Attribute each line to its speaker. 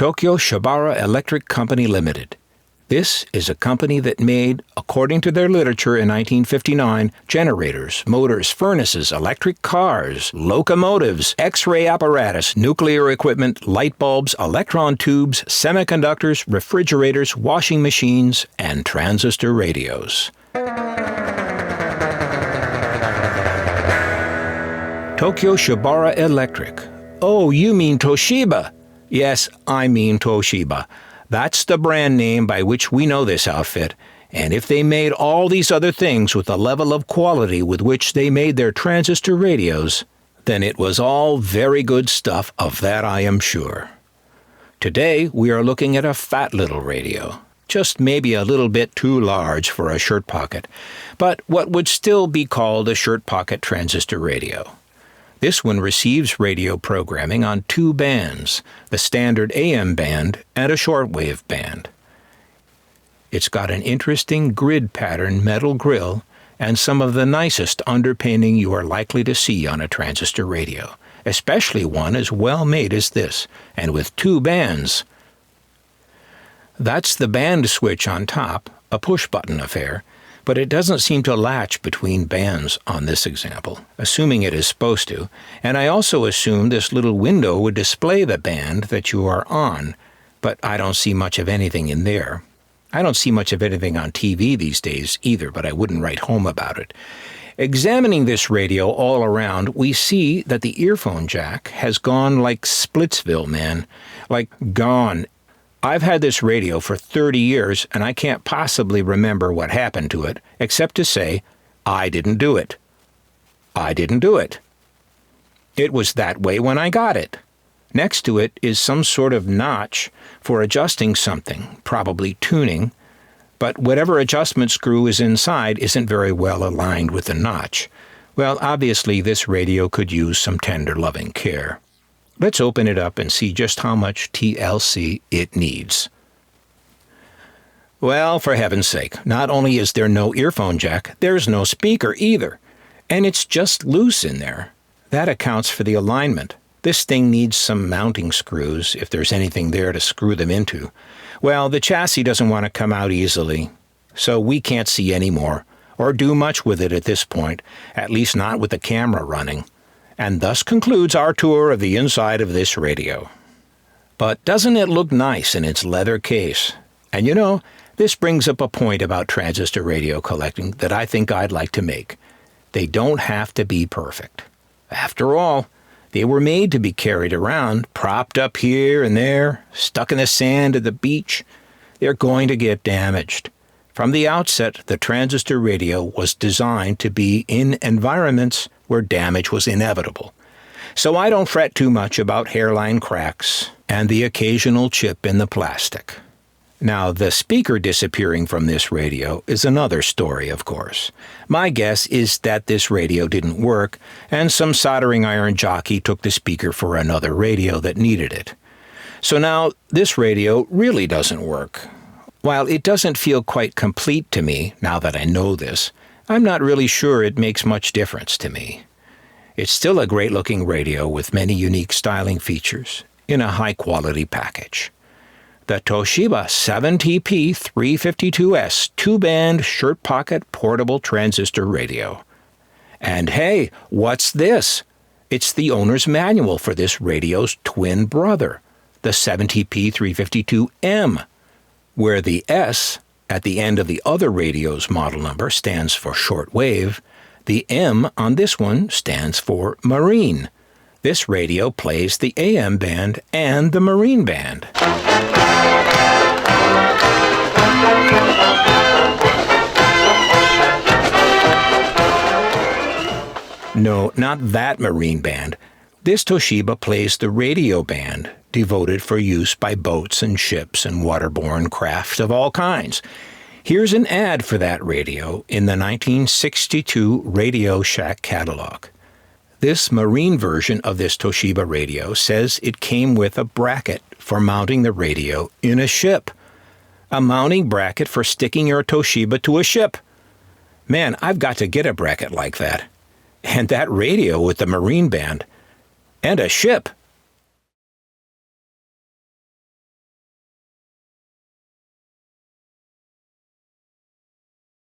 Speaker 1: Tokyo Shibara Electric Company Limited. This is a company that made, according to their literature in 1959, generators, motors, furnaces, electric cars, locomotives, X-ray apparatus, nuclear equipment, light bulbs, electron tubes, semiconductors, refrigerators, washing machines, and transistor radios. Tokyo Shibara Electric. Oh, you mean Toshiba? Yes, I mean Toshiba. That's the brand name by which we know this outfit, and if they made all these other things with the level of quality with which they made their transistor radios, then it was all very good stuff, of that I am sure. Today we are looking at a fat little radio, just maybe a little bit too large for a shirt pocket, but what would still be called a shirt pocket transistor radio. This one receives radio programming on two bands, the standard AM band and a shortwave band. It's got an interesting grid pattern metal grill and some of the nicest underpinning you are likely to see on a transistor radio, especially one as well made as this, and with two bands. That's the band switch on top, a push-button affair, but it doesn't seem to latch between bands on this example, assuming it is supposed to, and I also assume this little window would display the band that you are on, but I don't see much of anything in there. I don't see much of anything on TV these days either, but I wouldn't write home about it. Examining this radio all around, we see that the earphone jack has gone like Splitsville, man. Like, gone. I've had this radio for 30 years, and I can't possibly remember what happened to it, except to say, I didn't do it. I didn't do it. It was that way when I got it. Next to it is some sort of notch for adjusting something, probably tuning, but whatever adjustment screw is inside isn't very well aligned with the notch. Well, obviously this radio could use some tender loving care. Let's open it up and see just how much TLC it needs. Well, for heaven's sake, not only is there no earphone jack, there's no speaker either. And it's just loose in there. That accounts for the alignment. This thing needs some mounting screws, if there's anything there to screw them into. Well, the chassis doesn't want to come out easily, so we can't see any more, or do much with it at this point, at least not with the camera running. And thus concludes our tour of the inside of this radio. But doesn't it look nice in its leather case? And you know, this brings up a point about transistor radio collecting that I think I'd like to make. They don't have to be perfect. After all, they were made to be carried around, propped up here and there, stuck in the sand at the beach. They're going to get damaged. From the outset, the transistor radio was designed to be in environments where damage was inevitable. So I don't fret too much about hairline cracks and the occasional chip in the plastic. Now, the speaker disappearing from this radio is another story, of course. My guess is that this radio didn't work, and some soldering iron jockey took the speaker for another radio that needed it. So now, this radio really doesn't work. While it doesn't feel quite complete to me, now that I know this, I'm not really sure it makes much difference to me. It's still a great-looking radio with many unique styling features in a high-quality package. The Toshiba 7TP352S two-band shirt pocket portable transistor radio. And hey, what's this? It's the owner's manual for this radio's twin brother, the 7TP352M, where the S at the end of the other radio's model number stands for shortwave. The M on this one stands for marine. This radio plays the AM band and the marine band. No, not that marine band. This Toshiba plays the radio band, devoted for use by boats and ships and waterborne craft of all kinds. Here's an ad for that radio in the 1962 Radio Shack catalog. This marine version of this Toshiba radio says it came with a bracket for mounting the radio in a ship. A mounting bracket for sticking your Toshiba to a ship. Man, I've got to get a bracket like that. And that radio with the marine band. And a ship.